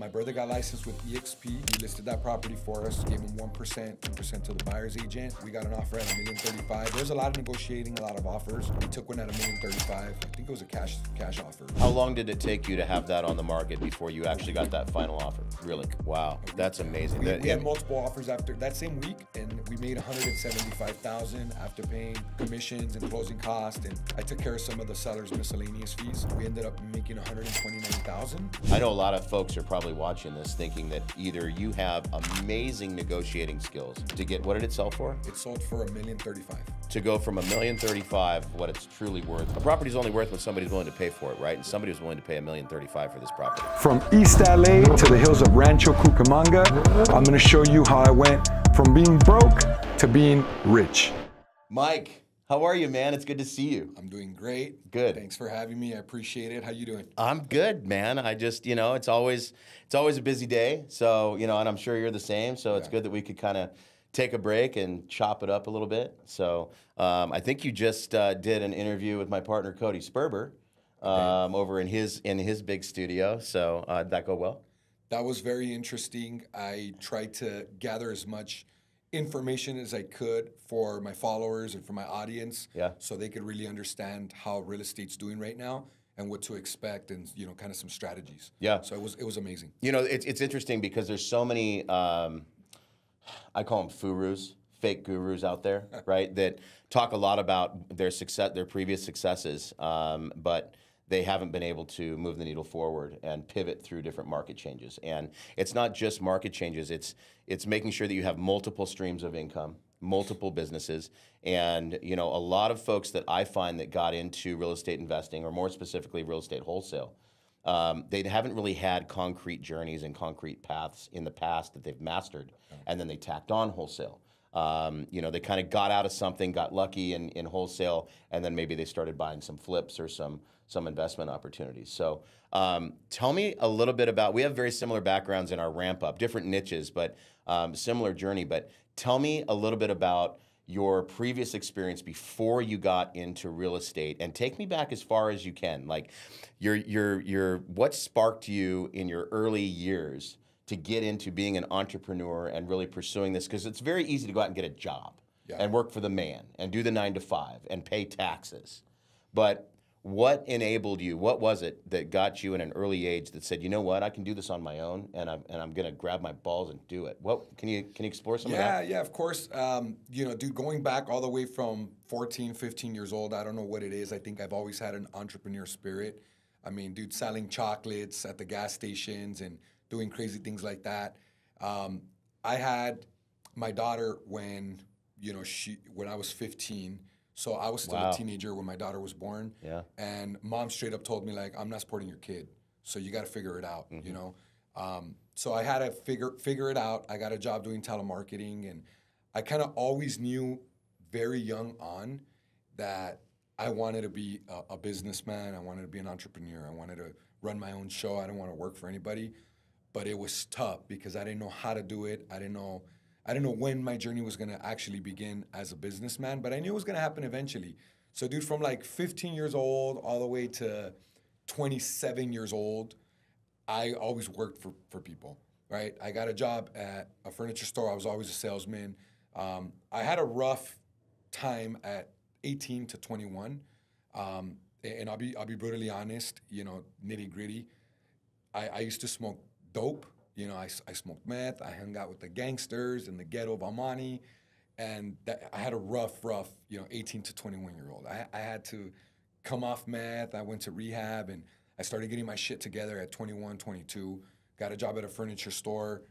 My brother got licensed with EXP. We listed that property for us, gave him 1%, 2% to the buyer's agent. We got an offer at $1,035,000. There's a lot of negotiating, a lot of offers. We took one at $1,035,000. I think it was a cash offer. How long did it take you to have that on the market before you actually got that final offer? Really? Wow, that's amazing. We had multiple offers after that same week, and we made $175,000 after paying commissions and closing costs, and I took care of some of the seller's miscellaneous fees. We ended up making $129,000. I know a lot of folks are probably watching this thinking that either you have amazing negotiating skills to get, what did it sell for? It sold for $1,035,000. To go from $1,035,000, what it's truly worth. A property's only worth what somebody's willing to pay for it, right? And somebody was willing to pay $1,035,000 for this property. From East LA to the hills of Rancho Cucamonga, I'm gonna show you how I went from being broke to being rich. Mike, how are you, man? It's good to see you. I'm doing great. Good. Thanks for having me. I appreciate it. How you doing? I'm good, man. I just, it's always a busy day. So, and I'm sure you're the same. So it's good that we could kind of take a break and chop it up a little bit. So I think you just did an interview with my partner, Cody Sperber, over in his big studio. So did that go well? That was very interesting. I tried to gather as much information as I could for my followers and for my audience, so they could really understand how real estate's doing right now and what to expect, and kind of some strategies. Yeah. So it was amazing. It's interesting because there's so many I call them furus, fake gurus out there, right? That talk a lot about their success, their previous successes, but they haven't been able to move the needle forward and pivot through different market changes. And it's not just market changes, it's making sure that you have multiple streams of income, multiple businesses. And a lot of folks that I find that got into real estate investing, or more specifically real estate wholesale, they haven't really had concrete journeys and concrete paths in the past that they've mastered, and then they tacked on wholesale. They kind of got out of something, got lucky in wholesale, and then maybe they started buying some flips or some investment opportunities. So tell me a little bit about, we have very similar backgrounds in our ramp up, different niches, but similar journey. But tell me a little bit about your previous experience before you got into real estate, and take me back as far as you can. Like what sparked you in your early years to get into being an entrepreneur and really pursuing this? Because it's very easy to go out and get a job and work for the man and do the 9 to 5 and pay taxes. But what enabled you? What was it that got you in an early age that said, you know what, I can do this on my own, and I'm gonna grab my balls and do it? What can you explore some of that? Yeah, of course. Dude, going back all the way from 14, 15 years old, I don't know what it is. I think I've always had an entrepreneur spirit. I mean, dude, selling chocolates at the gas stations and doing crazy things like that. I had my daughter when I was 15. So I was still a teenager when my daughter was born. Yeah. And mom straight up told me, like, I'm not supporting your kid, so you got to figure it out. So I had to figure it out. I got a job doing telemarketing, and I kind of always knew very young on that I wanted to be a businessman. I wanted to be an entrepreneur. I wanted to run my own show. I didn't want to work for anybody. But it was tough because I didn't know how to do it. I didn't know when my journey was gonna actually begin as a businessman, but I knew it was gonna happen eventually. So dude, from like 15 years old all the way to 27 years old, I always worked for people, right? I got a job at a furniture store. I was always a salesman. I had a rough time at 18 to 21. And I'll be brutally honest, nitty gritty. I used to smoke dope. I smoked meth. I hung out with the gangsters in the ghetto of Almani, and I had a rough, 18 to 21-year-old. I had to come off meth. I went to rehab, and I started getting my shit together at 21, 22. Got a job at a furniture store,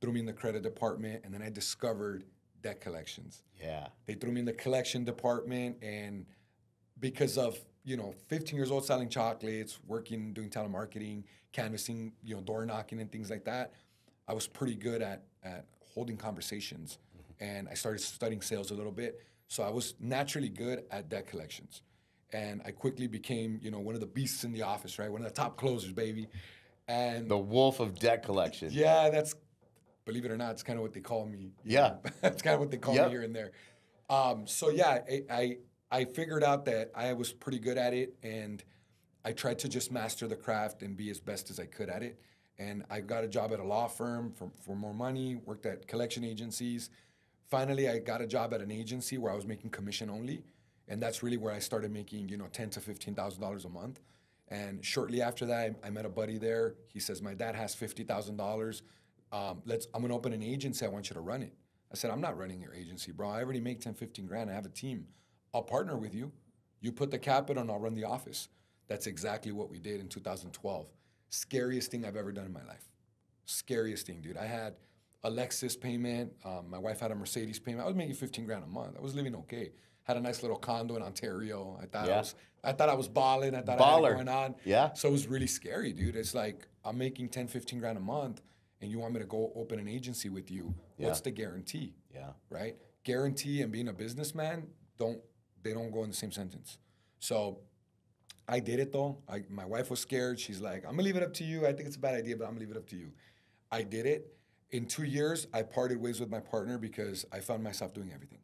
threw me in the credit department, and then I discovered debt collections. Yeah. They threw me in the collection department, and because of 15 years old selling chocolates, working, doing telemarketing, canvassing, door knocking and things like that, I was pretty good at holding conversations. And I started studying sales a little bit. So I was naturally good at debt collections. And I quickly became, one of the beasts in the office, right? One of the top closers, baby. And the wolf of debt collection. Yeah, that's, believe it or not, it's kind of what they call me. That's kind of what they call me here and there. I figured out that I was pretty good at it, and I tried to just master the craft and be as best as I could at it. and I got a job at a law firm for more money, worked at collection agencies. Finally, I got a job at an agency where I was making commission only, and that's really where I started making, $10,000 to $15,000 a month. And shortly after that, I met a buddy there. He says, my dad has $50,000. I'm gonna open an agency. I want you to run it. I said, I'm not running your agency, bro. I already make 10, 15 grand. I have a team. I'll partner with you. You put the capital and I'll run the office. That's exactly what we did in 2012. Scariest thing I've ever done in my life. Scariest thing, dude. I had a Lexus payment. My wife had a Mercedes payment. I was making 15 grand a month. I was living okay. Had a nice little condo in Ontario. I thought I was balling. I thought I had it going on. Yeah. So it was really scary, dude. It's like I'm making 10, 15 grand a month, and you want me to go open an agency with you. Yeah. What's the guarantee? Yeah. Right? Guarantee and being a businessman don't go in the same sentence. So I did it though. My wife was scared. She's like, I'm gonna leave it up to you. I think it's a bad idea, but I'm gonna leave it up to you. I did it. In 2 years, I parted ways with my partner because I found myself doing everything.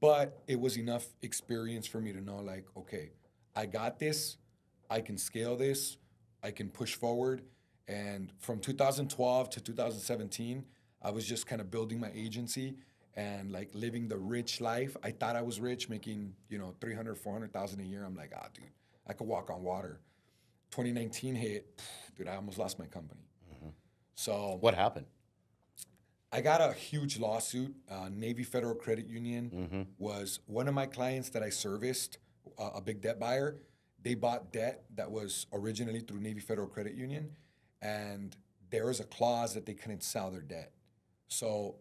But it was enough experience for me to know, like, okay, I got this. I can scale this. I can push forward. And from 2012 to 2017, I was just kind of building my agency and like living the rich life. I thought I was rich, making, 300, 400,000 a year. I'm like, dude, I could walk on water. 2019 hit, dude, I almost lost my company. Mm-hmm. So what happened? I got a huge lawsuit. Navy Federal Credit Union was one of my clients that I serviced, a big debt buyer. They bought debt that was originally through Navy Federal Credit Union, and there was a clause that they couldn't sell their debt. So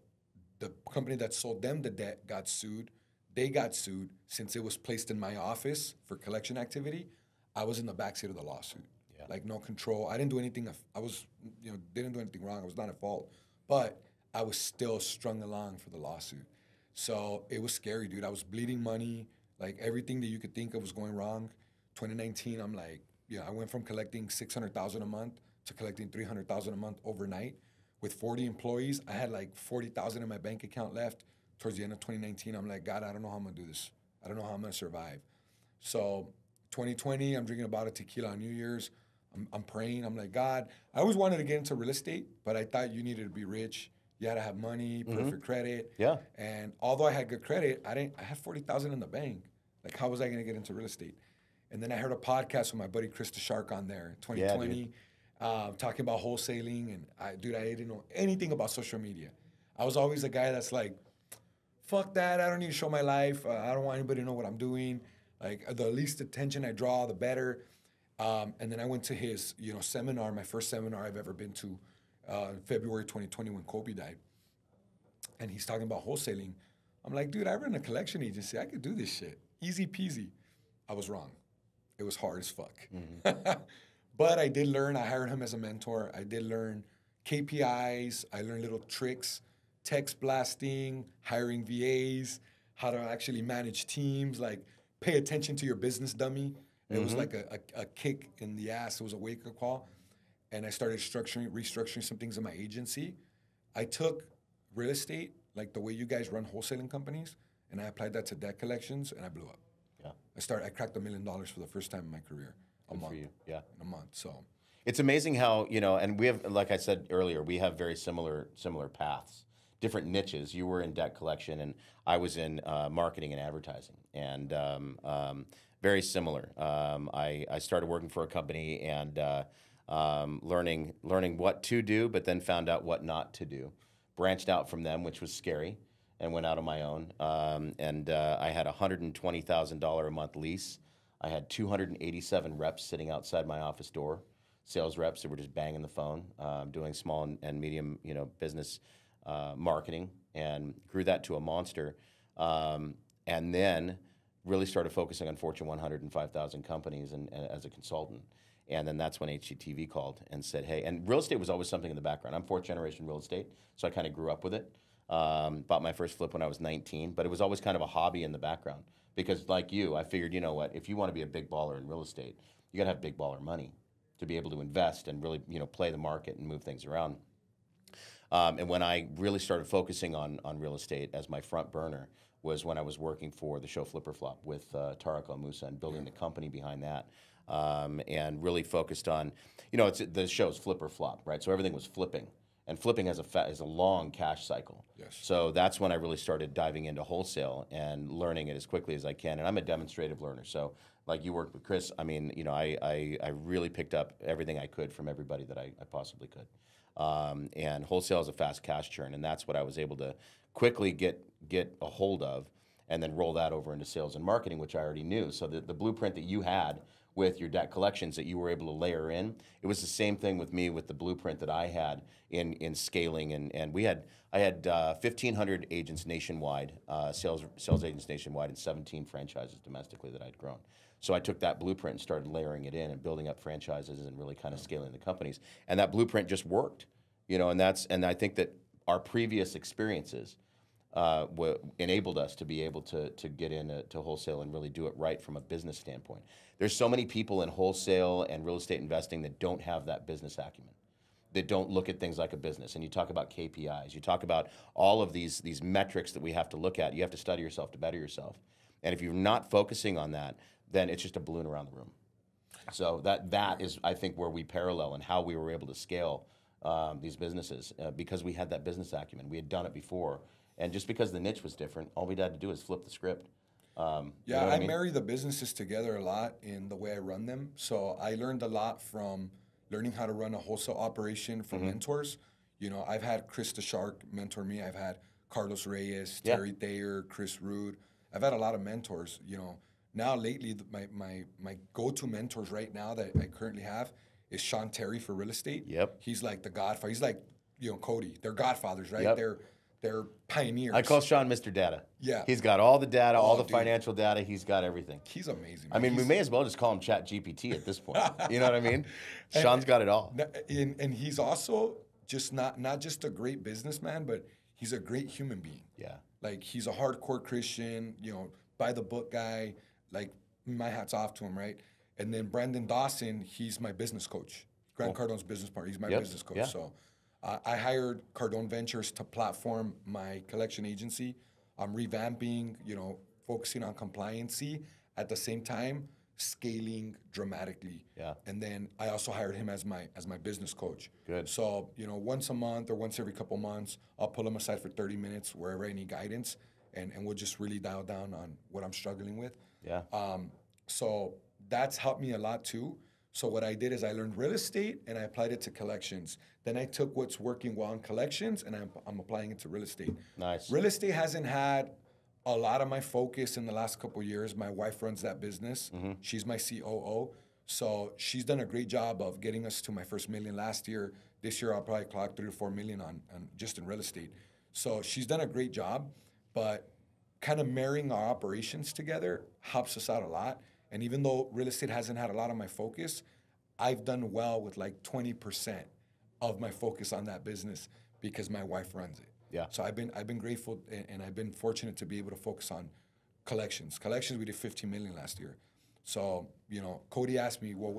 the company that sold them the debt got sued. They got sued since it was placed in my office for collection activity. I was in the backseat of the lawsuit, like no control. I didn't do anything. Didn't do anything wrong. I was not at fault, but I was still strung along for the lawsuit. So it was scary, dude. I was bleeding money. Like everything that you could think of was going wrong. 2019, I'm like, I went from collecting $600,000 a month to collecting $300,000 a month overnight. With 40 employees, I had like $40,000 in my bank account left. Towards the end of 2019, I'm like, God, I don't know how I'm gonna do this. I don't know how I'm gonna survive. So 2020, I'm drinking a bottle of tequila on New Year's. I'm praying. I'm like, God, I always wanted to get into real estate, but I thought you needed to be rich. You had to have money, perfect credit. Yeah. And although I had good credit, I had $40,000 in the bank. Like, how was I gonna get into real estate? And then I heard a podcast with my buddy Chris the Shark on there, 2020, talking about wholesaling. And I didn't know anything about social media. I was always a guy that's like, fuck that, I don't need to show my life. I don't want anybody to know what I'm doing. Like, the least attention I draw, the better. And then I went to his, seminar, my first seminar I've ever been to, in February 2020 when Kobe died. And he's talking about wholesaling. I'm like, dude, I run a collection agency. I could do this shit. Easy peasy. I was wrong. It was hard as fuck. But I did learn. I hired him as a mentor. I did learn KPIs. I learned little tricks, text blasting, hiring VAs, how to actually manage teams, like pay attention to your business, dummy. It was like a kick in the ass. It was a wake-up call. And I started restructuring some things in my agency. I took real estate, like the way you guys run wholesaling companies, and I applied that to debt collections, and I blew up. Yeah. I cracked $1 million for the first time in my career. Good for you. Yeah. In a month. So it's amazing how, and we have, like I said earlier, we have very similar paths, different niches. You were in debt collection, and I was in marketing and advertising, and very similar. I started working for a company and learning what to do, but then found out what not to do. Branched out from them, which was scary, and went out on my own. I had a $120,000 a month lease. I had 287 reps sitting outside my office door, sales reps that were just banging the phone, doing small and medium, business marketing, and grew that to a monster. And then really started focusing on Fortune 100 and 5,000 companies and as a consultant. And then that's when HGTV called and said, hey, and real estate was always something in the background. I'm fourth generation real estate, so I kind of grew up with it. Bought my first flip when I was 19, but it was always kind of a hobby in the background. Because like you, I figured, you know what, if you want to be a big baller in real estate, you got to have big baller money to be able to invest and really, play the market and move things around. And when I really started focusing on real estate as my front burner was when I was working for the show Flipper Flop with Tarek El Moussa and building the company behind that. and really focused on, the show's flip or flop, right? So everything was flipping. And flipping has a long cash cycle. Yes. So that's when I really started diving into wholesale and learning it as quickly as I can. And I'm a demonstrative learner. So like you worked with Chris, I mean, I really picked up everything I could from everybody that I possibly could. And wholesale is a fast cash churn, and that's what I was able to quickly get a hold of, and then roll that over into sales and marketing, which I already knew. So the blueprint that you had with your debt collections that you were able to layer in, it was the same thing with me with the blueprint that I had in scaling. And I had 1,500 agents nationwide, sales agents nationwide, and 17 franchises domestically that I'd grown. So I took that blueprint and started layering it in and building up franchises and really kind of scaling the companies. And that blueprint just worked, and I think that our previous experiences enabled us to be able to get into wholesale and really do it right from a business standpoint. There's so many people in wholesale and real estate investing that don't have that business acumen, that don't look at things like a business. And you talk about KPIs, you talk about all of these metrics that we have to look at. You have to study yourself to better yourself. And if you're not focusing on that, then it's just a balloon around the room. So that is, I think, where we parallel and how we were able to scale these businesses because we had that business acumen. We had done it before. And just because the niche was different, all we had to do is flip the script. I marry the businesses together a lot in the way I run them. So I learned a lot from learning how to run a wholesale operation from mentors. I've had Chris the Shark mentor me. I've had Carlos Reyes, Terry Thayer, Chris Rude. I've had a lot of mentors. Now lately, my go-to mentors right now that I currently have is Sean Terry for real estate. Yep. He's like the godfather. He's like, Cody. They're godfathers, right? Yep. They're pioneers. I call Sean Mr. Data. Yeah. He's got all the data, all the financial data. He's got everything. He's amazing. I mean, we may as well just call him Chat GPT at this point. You know what I mean? Sean's got it all. And he's also just not just a great businessman, but he's a great human being. Yeah. Like, he's a hardcore Christian, by the book guy. Like, my hat's off to him, right? And then Brandon Dawson, he's my business coach. Grant Cardone's business partner. He's my business coach. Yeah. So I hired Cardone Ventures to platform my collection agency. I'm revamping, focusing on compliancy, at the same time scaling dramatically. Yeah. And then I also hired him as my business coach. Good. So, once a month or once every couple months, I'll pull him aside for 30 minutes wherever I need guidance, and we'll just really dial down on what I'm struggling with. Yeah. So that's helped me a lot too. So what I did is I learned real estate and I applied it to collections. Then I took what's working well in collections and I'm applying it to real estate. Nice. Real estate hasn't had a lot of my focus in the last couple of years. My wife runs that business. She's my COO. So she's done a great job of getting us to my first million last year. This year I'll probably clock 3 to 4 million on just in real estate. So she's done a great job, but kind of marrying our operations together helps us out a lot. And even though real estate hasn't had a lot of my focus, I've done well with like 20% of my focus on that business because my wife runs it. Yeah. So I've been grateful and I've been fortunate to be able to focus on collections. Collections, we did 15 million last year. So, Cody asked me, well,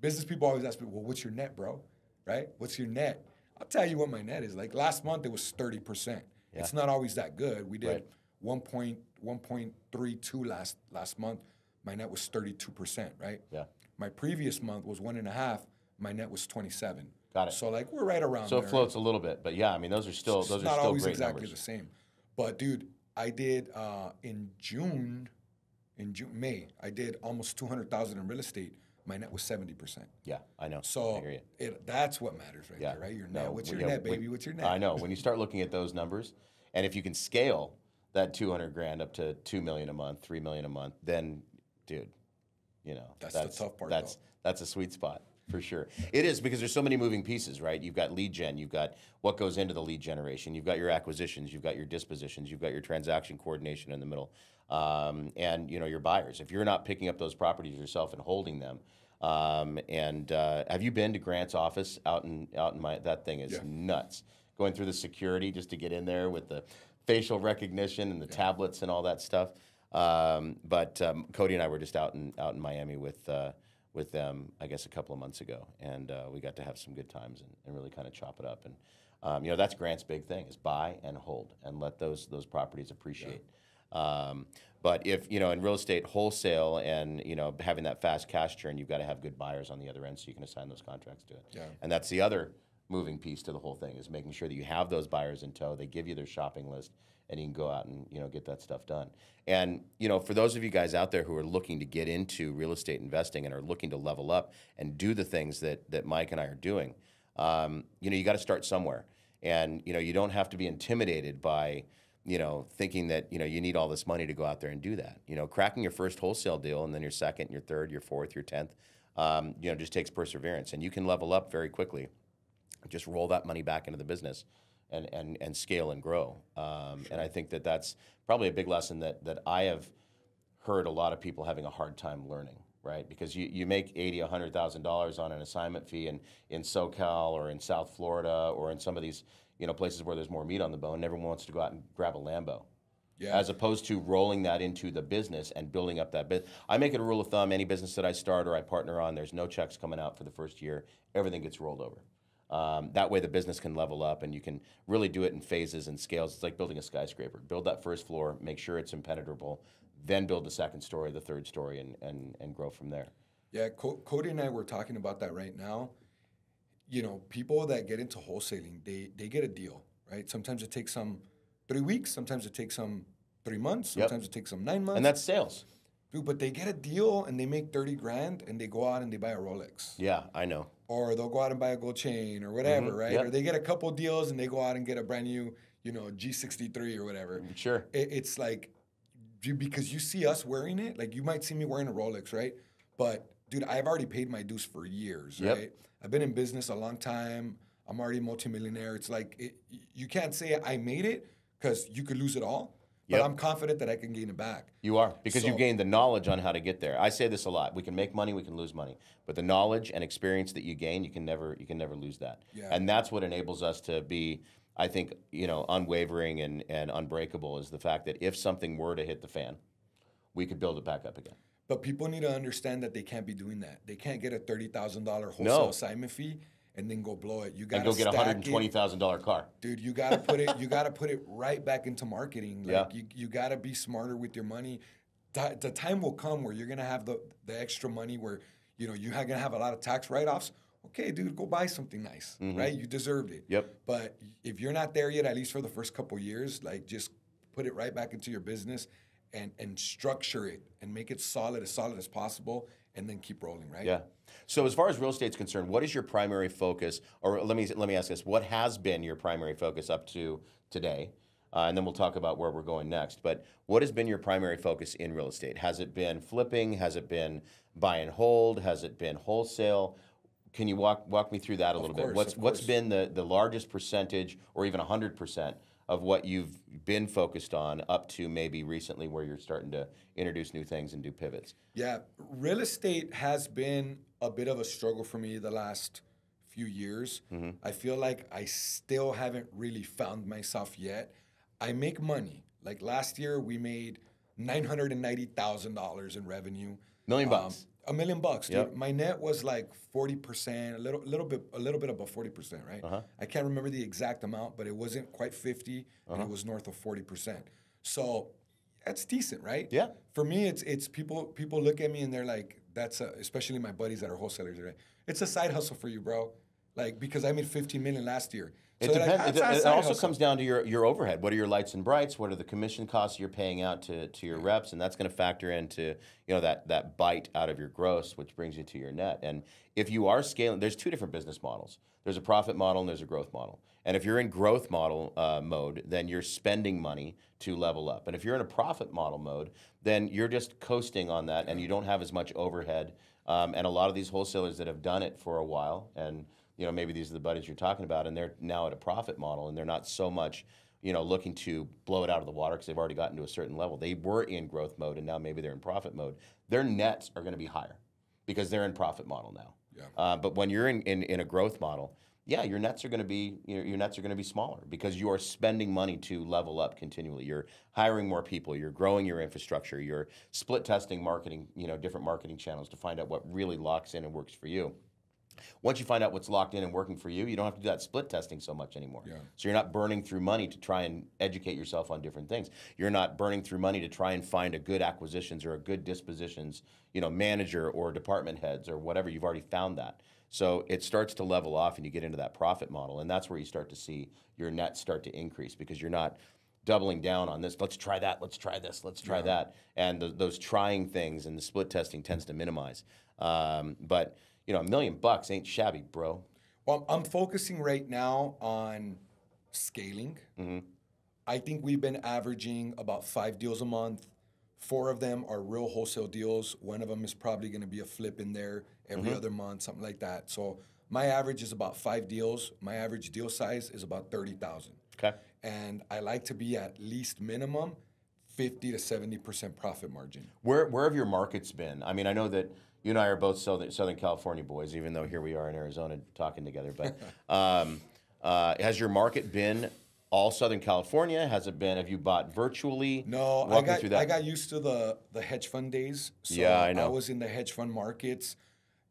business people always ask me, well, what's your net, bro? Right? What's your net? I'll tell you what my net is. Like last month, it was 30%. Yeah. It's not always that good. We did 1.32 last month. My net was 32%, right? Yeah. My previous month was 1.5. My net was 27. Got it. So like we're right around so there. It floats a little bit, but yeah, I mean those are still not always great exactly numbers. the same. But dude, I did May, I did almost 200,000 in real estate. My net was 70%. Yeah, I know. So I hear you. that's what matters right there, right? Your net. What's your net, baby? What's your net? I know. When you start looking at those numbers, and if you can scale that 200 grand up to 2 million a month, 3 million a month, then, dude, that's the tough part. That's a sweet spot for sure. It is because there's so many moving pieces, right? You've got lead gen, you've got what goes into the lead generation, you've got your acquisitions, you've got your dispositions, you've got your transaction coordination in the middle, and your buyers. If you're not picking up those properties yourself and holding them, have you been to Grant's office out in that thing is nuts. Going through the security just to get in there with the facial recognition and the tablets and all that stuff. But Cody and I were just out in Miami with them, I guess, a couple of months ago, and we got to have some good times and really kind of chop it up. And that's Grant's big thing is buy and hold and let those properties appreciate. But if, in real estate wholesale and, having that fast cash churn, you've got to have good buyers on the other end so you can assign those contracts to it. Yeah. And that's the other moving piece to the whole thing, is making sure that you have those buyers in tow, they give you their shopping list, and you can go out and, get that stuff done. And, for those of you guys out there who are looking to get into real estate investing and are looking to level up and do the things that Mike and I are doing, you got to start somewhere. And, you don't have to be intimidated by, thinking that, you need all this money to go out there and do that. Cracking your first wholesale deal and then your second, your third, your fourth, your 10th, just takes perseverance. And you can level up very quickly. Just roll that money back into the business and scale and grow. And I think that that's probably a big lesson that I have heard a lot of people having a hard time learning, right? Because you make $80,000, $100,000 on an assignment fee in SoCal or in South Florida or in some of these places where there's more meat on the bone, and everyone wants to go out and grab a Lambo. Yeah. As opposed to rolling that into the business and building up that business. I make it a rule of thumb, any business that I start or I partner on, there's no checks coming out for the first year. Everything gets rolled over. That way the business can level up and you can really do it in phases and scales. It's like building a skyscraper. Build that first floor, make sure it's impenetrable, then build the second story, the third story, and grow from there. Yeah, Cody and I were talking about that right now. People that get into wholesaling, they get a deal, right? Sometimes it takes them 3 weeks, sometimes it takes them 3 months, sometimes it takes them 9 months. And that's sales. Dude, but they get a deal and they make 30 grand and they go out and they buy a Rolex. Yeah, I know. Or they'll go out and buy a gold chain or whatever, right? Yep. Or they get a couple deals and they go out and get a brand new, G63 or whatever. Sure. It's like, because you see us wearing it, like you might see me wearing a Rolex, right? But dude, I've already paid my dues for years, right? Yep. I've been in business a long time. I'm already a multimillionaire. It's like, you can't say I made it because you could lose it all. But I'm confident that I can gain it back. You are, because you've gained the knowledge on how to get there. I say this a lot. We can make money, we can lose money. But the knowledge and experience that you gain, you can never lose that. Yeah. And that's what enables us to be, I think, unwavering and unbreakable, is the fact that if something were to hit the fan, we could build it back up again. But people need to understand that they can't be doing that. They can't get a $30,000 wholesale assignment fee and then go blow it. You got to go get a $120,000 car. Dude, you got to put it. You got to put it right back into marketing. Like you got to be smarter with your money. The time will come where you're gonna have the extra money where you're gonna have a lot of tax write-offs. Okay, dude, go buy something nice, right? You deserved it. Yep. But if you're not there yet, at least for the first couple years, like just put it right back into your business and structure it and make it as solid as possible, and then keep rolling, right? Yeah. So as far as real estate's concerned, what is your primary focus, or let me ask this, what has been your primary focus up to today? And then we'll talk about where we're going next. But what has been your primary focus in real estate? Has it been flipping? Has it been buy and hold? Has it been wholesale? Can you walk me through that a little bit? What's been the largest percentage, or even 100%, of what you've been focused on up to maybe recently, where you're starting to introduce new things and do pivots? Yeah, real estate has been a bit of a struggle for me the last few years. I feel like I still haven't really found myself yet. I make money. Like last year, we made $990,000 in revenue. $1 million. $1 million, dude. Yep. My net was like 40%, a little bit above 40%, right? I can't remember the exact amount, but it wasn't quite 50, and it was north of 40%. So that's decent, right? Yeah. For me, it's people look at me and they're like, especially my buddies that are wholesalers, they're like, it's a side hustle for you, bro. Like, because I made $15 million last year. It depends. It also comes down to your overhead. What are your lights and brights? What are the commission costs you're paying out to your reps? And that's going to factor into that bite out of your gross, which brings you to your net. And if you are scaling, there's two different business models. There's a profit model and there's a growth model. And if you're in growth model mode, then you're spending money to level up. And if you're in a profit model mode, then you're just coasting on that, and you don't have as much overhead. And a lot of these wholesalers that have done it for a while, and maybe these are the buddies you're talking about, and they're now at a profit model, and they're not so much, looking to blow it out of the water because they've already gotten to a certain level. They were in growth mode, and now maybe they're in profit mode. Their nets are going to be higher because they're in profit model now. Yeah. But when you're in a growth model, your nets are going to be smaller because you are spending money to level up continually. You're hiring more people. You're growing your infrastructure. You're split testing marketing, different marketing channels to find out what really locks in and works for you. Once you find out what's locked in and working for you, you don't have to do that split testing so much anymore. Yeah. So you're not burning through money to try and educate yourself on different things. You're not burning through money to try and find a good acquisitions or a good dispositions, manager or department heads or whatever. You've already found that. So it starts to level off and you get into that profit model. And that's where you start to see your net start to increase because you're not doubling down on this. Let's try that. Let's try this. Let's try that. And those trying things and the split testing tends to minimize. But $1 million ain't shabby, bro. Well, I'm focusing right now on scaling. I think we've been averaging about 5 deals a month. 4 of them are real wholesale deals. One of them is probably going to be a flip in there every other month, something like that. So my average is about 5 deals. My average deal size is about 30,000. Okay. And I like to be at least minimum 50 to 70% profit margin. Where have your markets been? I mean, I know that you and I are both Southern California boys, even though here we are in Arizona talking together. But has your market been all Southern California? Have you bought virtually? No, Walk me through that. I got used to the hedge fund days. So yeah, I know. I was in the hedge fund markets.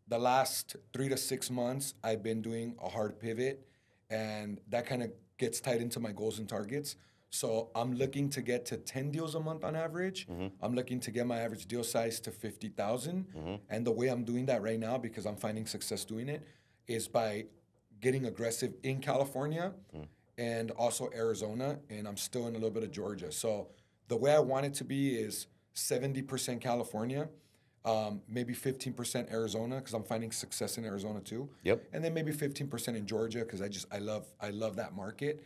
The last 3 to 6 months, I've been doing a hard pivot, and that kind of gets tied into my goals and targets. So I'm looking to get to 10 deals a month on average. I'm looking to get my average deal size to 50,000. And the way I'm doing that right now, because I'm finding success doing it, is by getting aggressive in California and also Arizona, and I'm still in a little bit of Georgia. So the way I want it to be is 70% California, maybe 15% Arizona, because I'm finding success in Arizona too. Yep. And then maybe 15% in Georgia, because I love that market.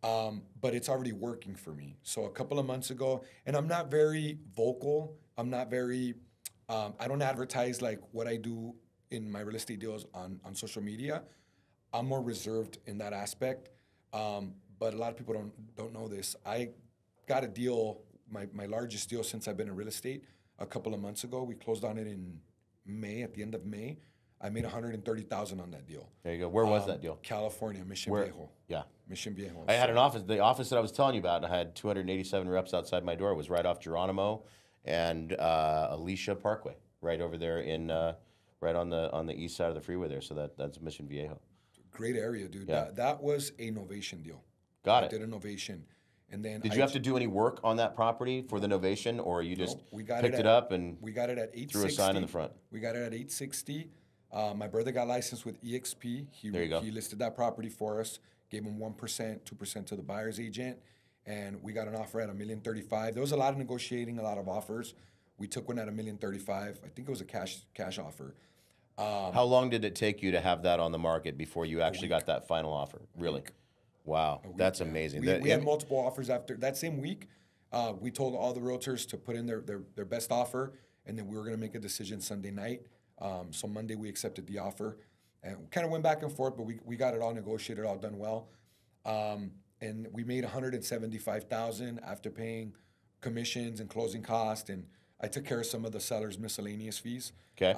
But it's already working for me. So a couple of months ago, and I'm not very vocal. I'm not very, I don't advertise like what I do in my real estate deals on social media. I'm more reserved in that aspect. But a lot of people don't know this. I got a deal, my largest deal since I've been in real estate a couple of months ago. We closed on it in May, at the end of May. I made $130,000 on that deal. There you go. Where was that deal? California, Mission Viejo. Yeah. Mission Viejo. I had an office. The office that I was telling you about, I had 287 reps outside my door. It was right off Geronimo and Alicia Parkway, right over there right on the east side of the freeway there. So that's Mission Viejo. Great area, dude. Yeah. That was a Novation deal. Got I it. did a Novation. And then Did you have to do any work on that property for the Novation, or you just picked it up and we got it at 860. threw a sign in the front? We got it at 860. My brother got licensed with EXP. There you go. He listed that property for us, gave him 1%, 2% to the buyer's agent, and we got an offer at $1,035,000. There was a lot of negotiating, a lot of offers. We took one at $1,035,000. I think it was a cash offer. How long did it take you to have that on the market before you actually got that final offer? Really? Wow, that's amazing. We had multiple offers after that same week. We told all the realtors to put in their best offer, and then we were going to make a decision Sunday night. So Monday we accepted the offer, and kind of went back and forth, but we got it all negotiated, all done well. And we made $175,000 after paying commissions and closing costs, and I took care of some of the seller's miscellaneous fees. Okay.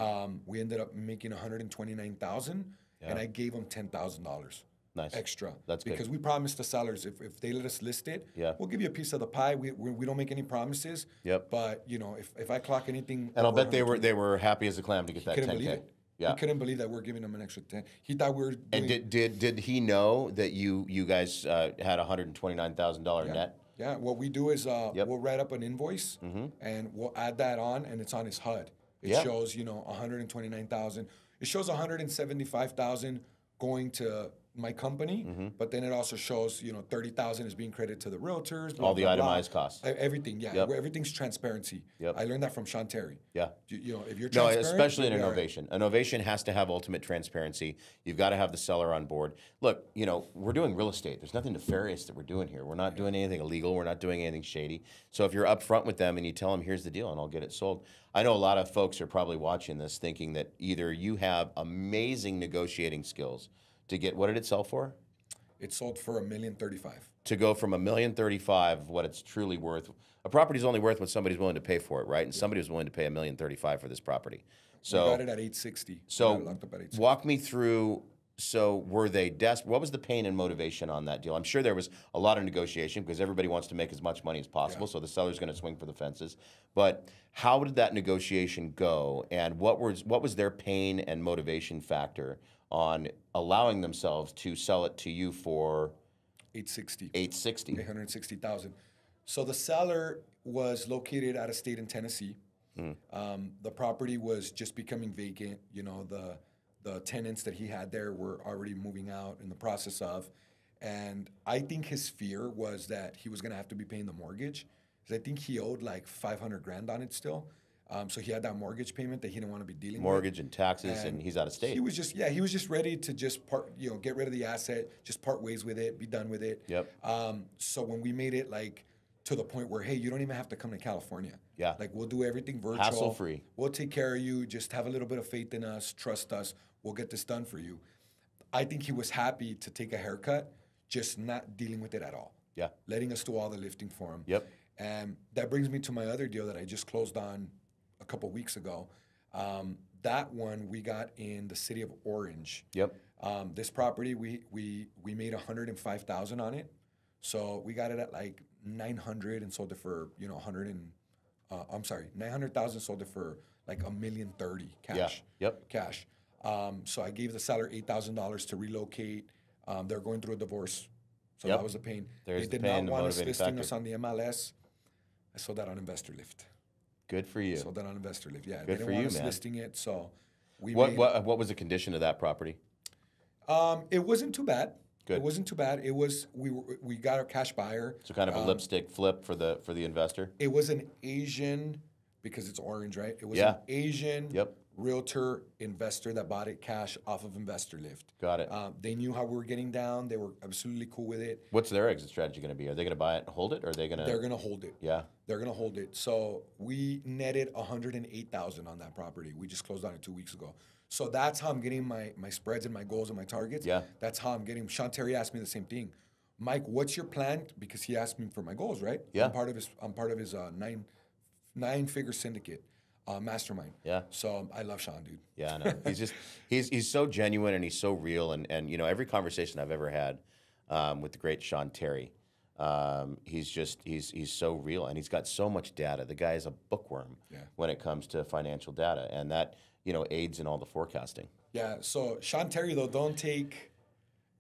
We ended up making $129,000, and I gave them $10,000. Nice. Extra. That's good. Because we promised the sellers if they let us list it, we'll give you a piece of the pie. We don't make any promises. Yep. But if I clock anything, and I'll bet they were happy as a clam to get that 10K. Believe it. Yeah. He couldn't believe that we're giving him an extra 10. He thought we were doing... And did he know that you guys had $129,000 net? Yeah. What we do is we'll write up an invoice and we'll add that on, and it's on his HUD. It shows 129,000. It shows 175,000 going to my company, but then it also shows 30,000 is being credited to the realtors. All the itemized costs. Everything, everything's transparency. Yep. I learned that from Sean Terry. Yeah. If you're transparent, especially in a novation. A novation has to have ultimate transparency. You've got to have the seller on board. Look, we're doing real estate. There's nothing nefarious that we're doing here. We're not doing anything illegal. We're not doing anything shady. So if you're upfront with them and you tell them, here's the deal, and I'll get it sold. I know a lot of folks are probably watching this thinking that either you have amazing negotiating skills to get, what did it sell for? It sold for $1,035,000. To go from $1,035,000, what it's truly worth. A property's only worth what somebody's willing to pay for it, right? And somebody was willing to pay $1,035,000 for this property. So we got it at $860,000. So walk me through. So were they desperate? What was the pain and motivation on that deal? I'm sure there was a lot of negotiation because everybody wants to make as much money as possible. So the seller's going to swing for the fences. But how did that negotiation go? And what was their pain and motivation factor on allowing themselves to sell it to you for 860. 860. 860,000. So the seller was located out of state in Tennessee. The property was just becoming vacant. You know, the tenants that he had there were already moving out in the process of. And I think his fear was that he was going to have to be paying the mortgage. Because I think he owed like 500 grand on it still. So he had that mortgage payment that he didn't want to be dealing with. Mortgage and taxes, and he's out of state. He was just ready to just get rid of the asset, just part ways with it, be done with it. Yep. So when we made it like to the point where, hey, you don't even have to come to California. Yeah. Like we'll do everything virtual. Hassle-free. We'll take care of you. Just have a little bit of faith in us. Trust us. We'll get this done for you. I think he was happy to take a haircut, just not dealing with it at all. Yeah. Letting us do all the lifting for him. Yep. And that brings me to my other deal that I just closed on a couple weeks ago. That one we got in the city of Orange. Yep. This property we made $105,000 on it, so we got it at like 900 and sold it for 900,000, sold it for like $1,030,000 cash. Yeah. Yep. Cash. So I gave the seller $8,000 to relocate. They're going through a divorce, so Yep. that was a pain. There's They did the pain, not the want us motivating listing factor. us on the MLS. I sold that on Investor Lift. Good for you. Sold that on Investor Lift. Yeah, Good they didn't for want you, us man. listing it, so we What made. what was the condition of that property? It wasn't too bad. Good. It wasn't too bad. It was we got a cash buyer. So kind of a lipstick flip for the investor. It was an Asian, because it's orange, right? It was Yeah. an Asian Yep. realtor investor that bought it cash off of Investor Lift. Got it. They knew how we were getting down. They were absolutely cool with it. What's their exit strategy going to be? Are they going to buy it and hold it, or are they going to? They're gonna hold it. Yeah. They're gonna hold it. So we netted 108,000 on that property. We just closed on it 2 weeks ago. So that's how I'm getting my spreads and my goals and my targets. Yeah. That's how I'm getting. Sean Terry asked me the same thing. Mike, what's your plan? Because he asked me for my goals, right? Yeah. I'm part of his nine-figure syndicate mastermind. Yeah. So I love Sean, dude. Yeah, I know. He's so genuine and he's so real, and every conversation I've ever had with the great Sean Terry, he's so real, and he's got so much data. The guy is a bookworm when it comes to financial data, and that aids in all the forecasting. Yeah. So Sean Terry, though, don't take.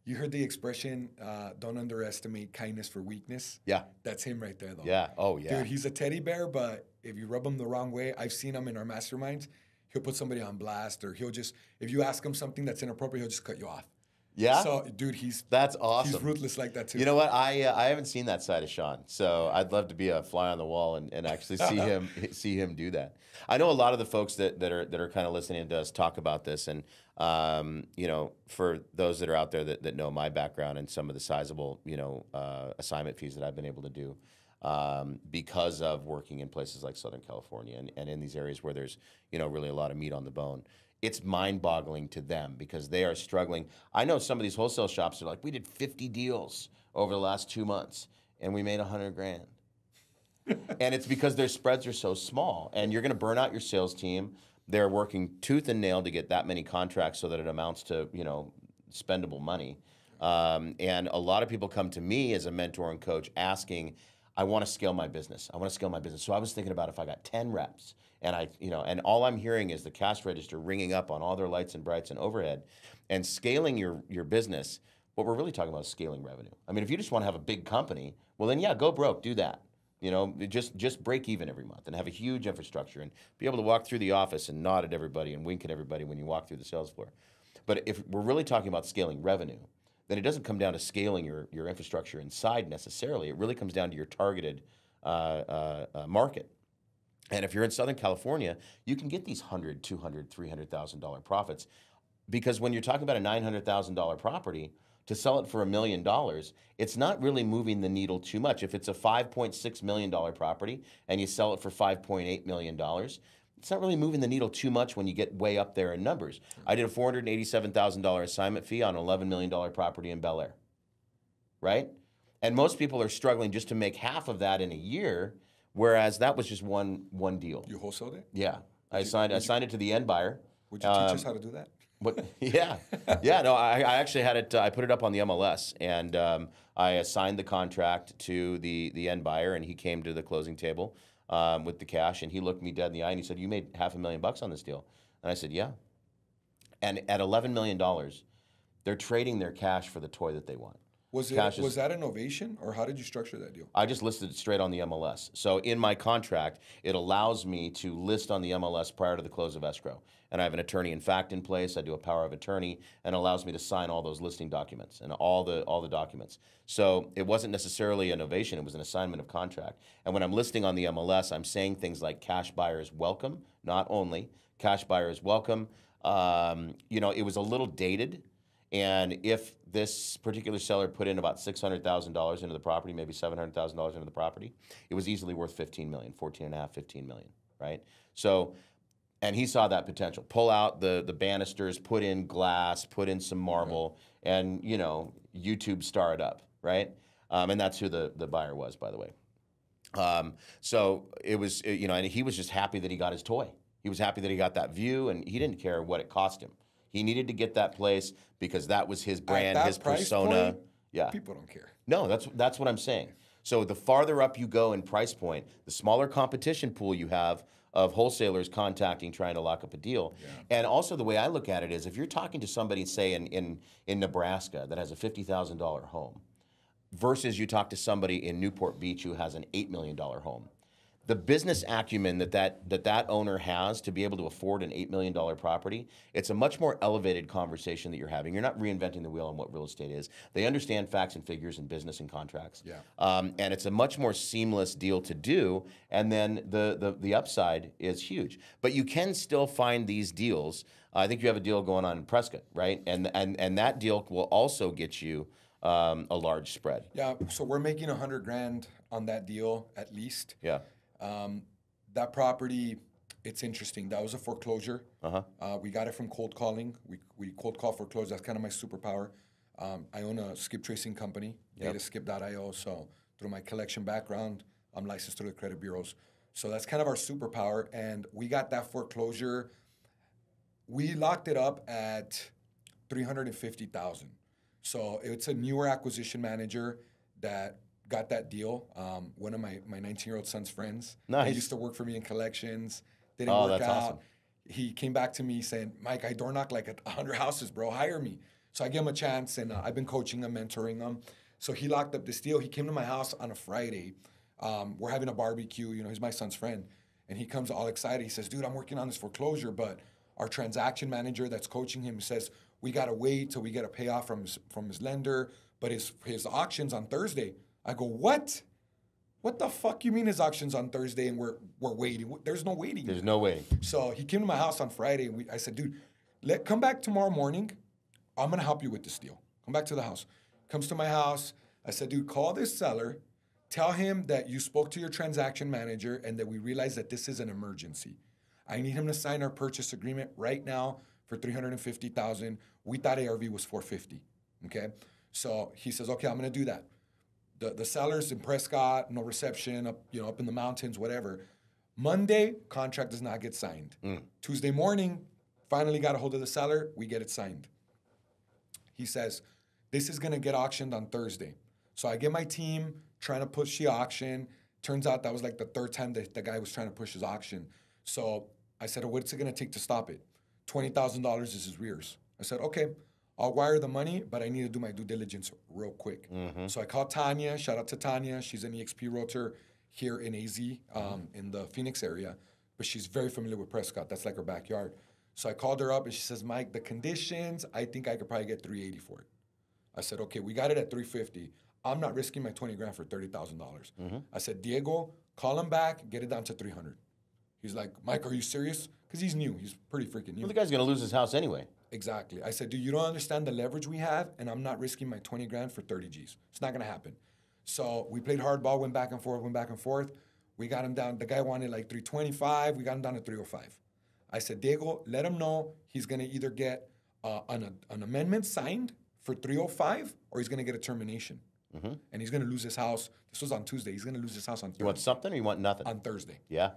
You heard the expression, don't underestimate kindness for weakness. Yeah. That's him right there, though. Yeah. Oh, yeah. Dude, he's a teddy bear, but if you rub him the wrong way, I've seen him in our masterminds, he'll put somebody on blast, or he'll just, if you ask him something that's inappropriate, he'll just cut you off. Yeah. So, dude, That's awesome. He's ruthless like that, too. You know what? I haven't seen that side of Sean, so I'd love to be a fly on the wall and actually see him do that. I know a lot of the folks that are kind of listening to us talk about this, and for those that are out there that know my background and some of the sizable assignment fees that I've been able to do because of working in places like Southern California and in these areas where there's really a lot of meat on the bone. It's mind-boggling to them because they are struggling. I know some of these wholesale shops are like, we did 50 deals over the last 2 months, and we made $100 grand. And it's because their spreads are so small, and you're going to burn out your sales team. They're working tooth and nail to get that many contracts so that it amounts to spendable money. And a lot of people come to me as a mentor and coach asking, I want to scale my business. I want to scale my business. So I was thinking about if I got 10 reps, and and all I'm hearing is the cash register ringing up on all their lights and brights and overhead, and scaling your business. What we're really talking about is scaling revenue. I mean, if you just want to have a big company, well then go broke, do that. Just break even every month and have a huge infrastructure and be able to walk through the office and nod at everybody and wink at everybody when you walk through the sales floor. But if we're really talking about scaling revenue, then it doesn't come down to scaling your infrastructure inside necessarily. It really comes down to your targeted market. And if you're in Southern California, you can get these $100,000, $200,000, $300,000 profits, because when you're talking about a $900,000 property, to sell it for $1 million, it's not really moving the needle too much. If it's a $5.6 million property and you sell it for $5.8 million, it's not really moving the needle too much when you get way up there in numbers. I did a $487,000 assignment fee on an $11 million property in Bel Air, right? And most people are struggling just to make half of that in a year, whereas that was just one deal. You wholesaled it? Yeah. I signed it to the end buyer. Would you teach us how to do that? Yeah. No, I actually had it, I put it up on the MLS, and I assigned the contract to the end buyer, and he came to the closing table with the cash, and he looked me dead in the eye, and he said, you made $500,000 on this deal. And I said, yeah. and at $11 million, they're trading their cash for the toy that they want. Was that a novation, or how did you structure that deal? I just listed it straight on the MLS. So in my contract, it allows me to list on the MLS prior to the close of escrow. And I have an attorney in fact in place. I do a power of attorney, and allows me to sign all those listing documents and all the documents. So it wasn't necessarily a novation, it was an assignment of contract. And when I'm listing on the MLS, I'm saying things like cash buyers welcome, not only, cash buyers welcome. You know, it was a little dated. And if this particular seller put in about $600,000 into the property, maybe $700,000 into the property, it was easily worth $15 million, 14.5, 15 million, right? So, and he saw that potential. Pull out the banisters, put in glass, put in some marble, and, you know, YouTube star it up, right? And that's who the buyer was, by the way. So it was, you know, and he was just happy that he got his toy. He was happy that he got that view, and he didn't care what it cost him. He needed to get that place because that was his brand, his persona. Point, yeah, people don't care. No, that's what I'm saying. So the farther up you go in price point, the smaller competition pool you have of wholesalers contacting, trying to lock up a deal. Yeah. And also the way I look at it is, if you're talking to somebody, say in Nebraska, that has a $50,000 home, versus you talk to somebody in Newport Beach who has an $8 million home. The business acumen that owner has to be able to afford an $8 million property, it's a much more elevated conversation that you're having. You're not reinventing the wheel on what real estate is. They understand facts and figures in business and contracts. Yeah. And it's a much more seamless deal to do. And then the upside is huge. But you can still find these deals. I think you have a deal going on in Prescott, right? And that deal will also get you a large spread. Yeah. So we're making $100,000 on that deal at least. Yeah. That property, it's interesting. That was a foreclosure. We got it from cold calling. We cold call foreclosure. That's kind of my superpower. I own a skip tracing company, dataskip.io. So through my collection background, I'm licensed through the credit bureaus. So that's kind of our superpower. And we got that foreclosure. We locked it up at $350,000. So it's a newer acquisition manager that got that deal. One of my 19-year-old son's friends. Nice. He used to work for me in collections. Didn't work that's out. Awesome. He came back to me saying, Mike, I door knock like 100 houses, bro. Hire me. So I gave him a chance, and I've been coaching him, mentoring him. So he locked up this deal. He came to my house on a Friday. We're having a barbecue. You know, he's my son's friend. And he comes all excited. He says, dude, I'm working on this foreclosure, but our transaction manager that's coaching him says, we got to wait till we get a payoff from his lender, but his auction's on Thursday. I go, what? What the fuck you mean his auction's on Thursday and we're waiting? There's no waiting. There's no waiting. So he came to my house on Friday, and I said, dude, come back tomorrow morning. I'm going to help you with this deal. Come back to the house. Comes to my house. I said, dude, call this seller. Tell him that you spoke to your transaction manager and that we realize that this is an emergency. I need him to sign our purchase agreement right now for $350,000. We thought ARV was $450,000. Okay? So he says, okay, I'm going to do that. The seller's in Prescott, no reception, up in the mountains, whatever. Monday, contract does not get signed. Tuesday morning, finally got a hold of the seller. We get it signed. He says, this is going to get auctioned on Thursday. So I get my team trying to push the auction. Turns out that was like the third time that the guy was trying to push his auction. So I said, what's it going to take to stop it? $20,000 is his rears. I said, okay. I'll wire the money, but I need to do my due diligence real quick. So I called Tanya. Shout out to Tanya. She's an EXP realtor here in AZ, in the Phoenix area. But she's very familiar with Prescott. That's like her backyard. So I called her up, and she says, Mike, the conditions, I think I could probably get $380 for it. I said, okay, we got it at $350. I'm not risking my $20,000 for $30,000. I said, Diego, call him back, get it down to $300. He's like, Mike, are you serious? Because he's new. He's pretty freaking new. Well, the guy's going to lose his house anyway. Exactly. I said, dude, you don't understand the leverage we have, and I'm not risking my $20,000 for 30 G's. It's not going to happen. So we played hardball, went back and forth. We got him down. The guy wanted like 325. We got him down to 305. I said, Diego, let him know he's going to either get an amendment signed for 305 or he's going to get a termination. And he's going to lose his house. This was on Tuesday. He's going to lose his house on Thursday. You want something or you want nothing? On Thursday. Yeah.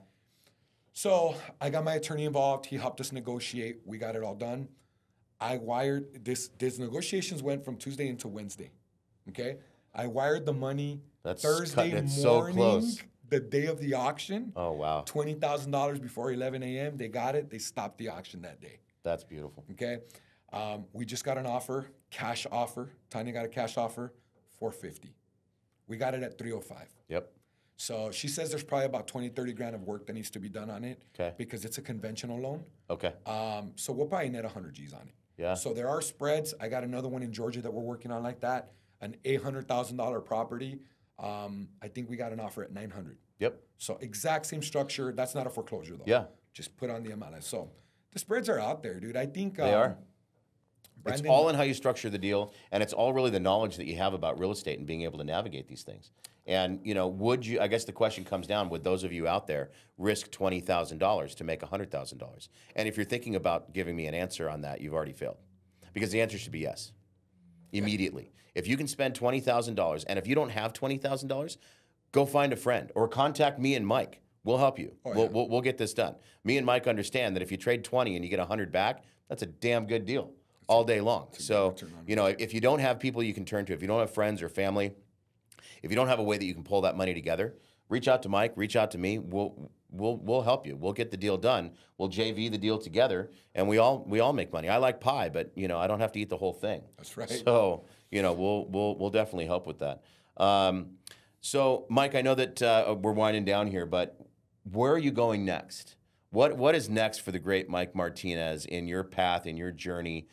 So I got my attorney involved. He helped us negotiate. We got it all done. I wired this negotiations went from Tuesday into Wednesday. Okay? I wired the money Thursday morning, so close. The day of the auction. Oh, wow. $20,000 before 11 a.m. They got it. They stopped the auction that day. That's beautiful. Okay. We just got an offer, cash offer. Tanya got a cash offer, 450. We got it at 305. Yep. So she says there's probably about 20, 30 grand of work that needs to be done on it. Okay. Because it's a conventional loan. Okay. So we'll probably net 100 G's on it. Yeah. So there are spreads. I got another one in Georgia that we're working on like that, an $800,000 property. I think we got an offer at 900. Yep. So exact same structure. That's not a foreclosure though. Yeah. Just put on the MLS. So the spreads are out there, dude. I think They are. Brandon, It's all in how you structure the deal, and it's all really the knowledge that you have about real estate and being able to navigate these things. And would you? I guess the question comes down: would those of you out there risk $20,000 to make $100,000? And if you're thinking about giving me an answer on that, you've already failed, because the answer should be yes, immediately. If you can spend $20,000, and if you don't have $20,000, go find a friend or contact me and Mike. We'll help you. Oh, yeah. We'll get this done. Me and Mike understand that if you trade 20 and you get 100 back, that's a damn good deal all day long. So, if you don't have people you can turn to, if you don't have friends or family, if you don't have a way that you can pull that money together, reach out to Mike, reach out to me. We'll help you. We'll get the deal done. We'll JV the deal together, and we all make money. I like pie, but I don't have to eat the whole thing. That's right. So, we'll definitely help with that. So, Mike, I know that we're winding down here, but where are you going next? What is next for the great Mike Martinez in your path, in your journey,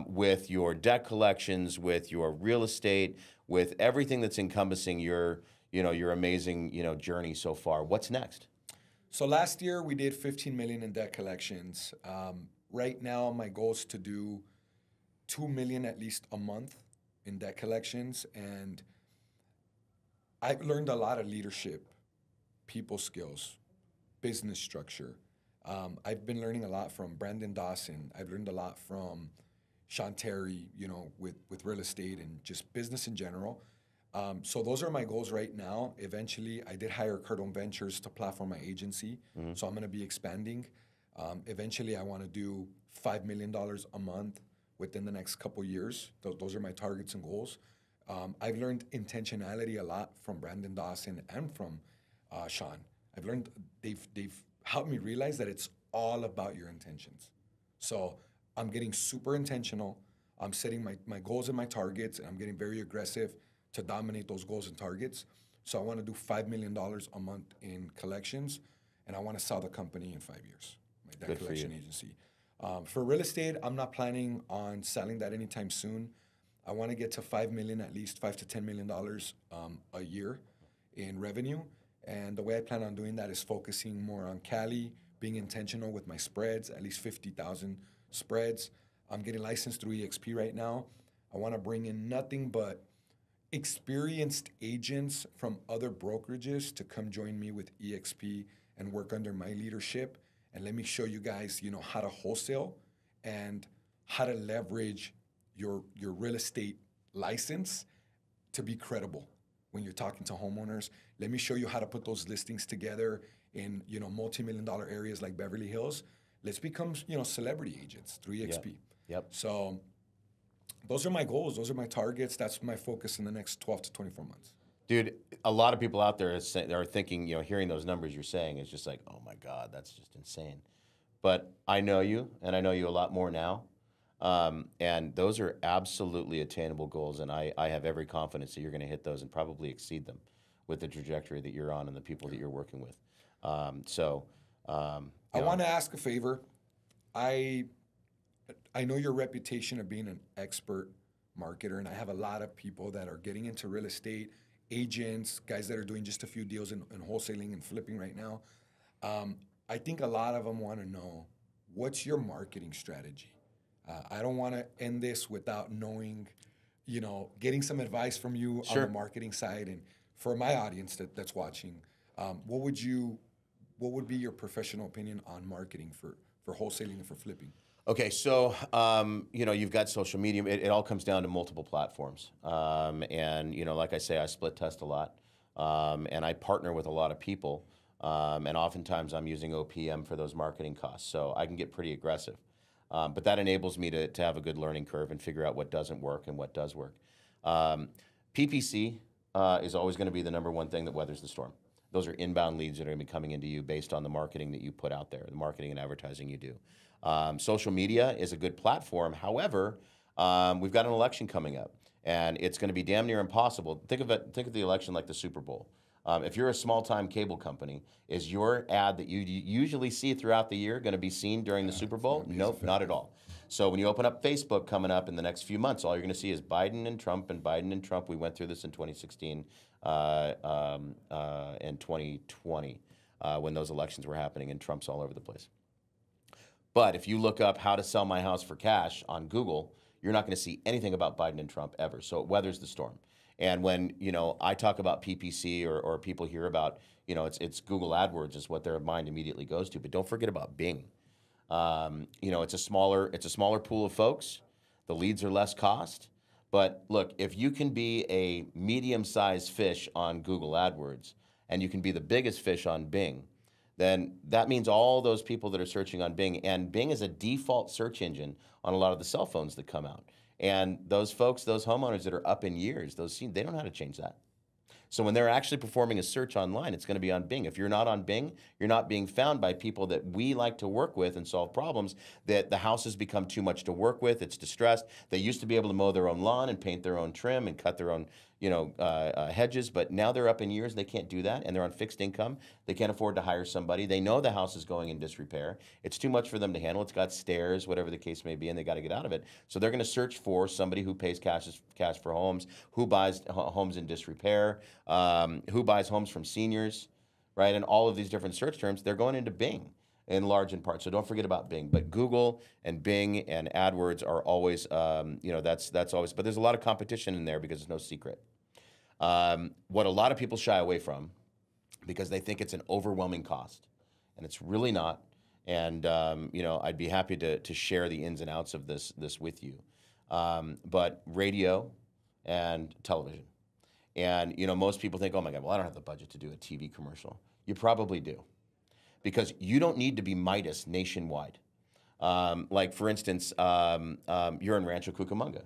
with your debt collections, with your real estate, with everything that's encompassing your amazing journey so far? What's next? So last year we did 15 million in debt collections. Right now my goal is to do 2 million at least a month in debt collections, and I've learned a lot of leadership, people skills, business structure. I've been learning a lot from Brandon Dawson. I've learned a lot from Sean Terry, with real estate and just business in general. So those are my goals right now. Eventually, I did hire Cardone Ventures to platform my agency. Mm-hmm. So I'm going to be expanding. Eventually, I want to do $5 million a month within the next couple years. Those are my targets and goals. I've learned intentionality a lot from Brandon Dawson and from Sean. I've learned they've helped me realize that it's all about your intentions. So I'm getting super intentional. I'm setting my goals and my targets, and I'm getting very aggressive to dominate those goals and targets. So I want to do $5 million a month in collections, and I want to sell the company in 5 years, my debt collection agency. For real estate, I'm not planning on selling that anytime soon. I want to get to 5 million, at least $5 to $10 million a year in revenue. And the way I plan on doing that is focusing more on Cali, being intentional with my spreads, at least 50,000 spreads. I'm getting licensed through EXP right now. I want to bring in nothing but experienced agents from other brokerages to come join me with EXP and work under my leadership. And let me show you guys, how to wholesale and how to leverage your real estate license to be credible when you're talking to homeowners. Let me show you how to put those listings together in, multi-million-dollar areas like Beverly Hills. Let's become, celebrity agents through EXP. Yep. So those are my goals. Those are my targets. That's my focus in the next 12 to 24 months. Dude, a lot of people out there are thinking, hearing those numbers you're saying is just like, oh my God, that's just insane. But I know you, and I know you a lot more now. And those are absolutely attainable goals, and I have every confidence that you're going to hit those and probably exceed them with the trajectory that you're on and the people that you're working with. I want to ask a favor. I know your reputation of being an expert marketer, and I have a lot of people that are getting into real estate, agents, guys that are doing just a few deals in wholesaling and flipping right now. I think a lot of them want to know, what's your marketing strategy? I don't want to end this without knowing, getting some advice from you on the marketing side. And for my audience that's watching, what would be your professional opinion on marketing for wholesaling and for flipping? Okay, so you've got social media. It all comes down to multiple platforms, and like I say, I split test a lot, and I partner with a lot of people, and oftentimes I'm using OPM for those marketing costs, so I can get pretty aggressive. But that enables me to have a good learning curve and figure out what doesn't work and what does work. PPC is always going to be the number one thing that weathers the storm. Those are inbound leads that are going to be coming into you based on the marketing that you put out there, the marketing and advertising you do. Social media is a good platform. However, we've got an election coming up, and it's going to be damn near impossible. Think of the election like the Super Bowl. If you're a small-time cable company, is your ad that you usually see throughout the year going to be seen during the Super Bowl? Nope, not at all. So when you open up Facebook coming up in the next few months, all you're going to see is Biden and Trump and Biden and Trump. We went through this in 2016 and 2020 when those elections were happening, and Trump's all over the place. But if you look up how to sell my house for cash on Google, you're not going to see anything about Biden and Trump ever. So it weathers the storm. And when I talk about PPC or people hear about, it's Google AdWords is what their mind immediately goes to. But don't forget about Bing. It's a smaller pool of folks. The leads are less cost. But look, if you can be a medium-sized fish on Google AdWords and you can be the biggest fish on Bing, then that means all those people that are searching on Bing, and Bing is a default search engine on a lot of the cell phones that come out. And those folks, those homeowners that are up in years, they don't know how to change that. So when they're actually performing a search online, it's going to be on Bing. If you're not on Bing, you're not being found by people that we like to work with and solve problems, that the house has become too much to work with, it's distressed. They used to be able to mow their own lawn and paint their own trim and cut their own hedges, but now they're up in years, they can't do that, and they're on fixed income. They can't afford to hire somebody. They know the house is going in disrepair. It's too much for them to handle. It's got stairs, whatever the case may be, and they got to get out of it. So they're going to search for somebody who pays cash for homes, who buys homes in disrepair, who buys homes from seniors, right? And all of these different search terms, they're going into Bing in large in part. So don't forget about Bing. But Google and Bing and AdWords are always, that's always, but there's a lot of competition in there because it's no secret. What a lot of people shy away from because they think it's an overwhelming cost, and it's really not. And, I'd be happy to share the ins and outs of this with you. But radio and television. And, most people think, oh my God, well, I don't have the budget to do a TV commercial. You probably do. Because you don't need to be Midas nationwide. Like, for instance, you're in Rancho Cucamonga.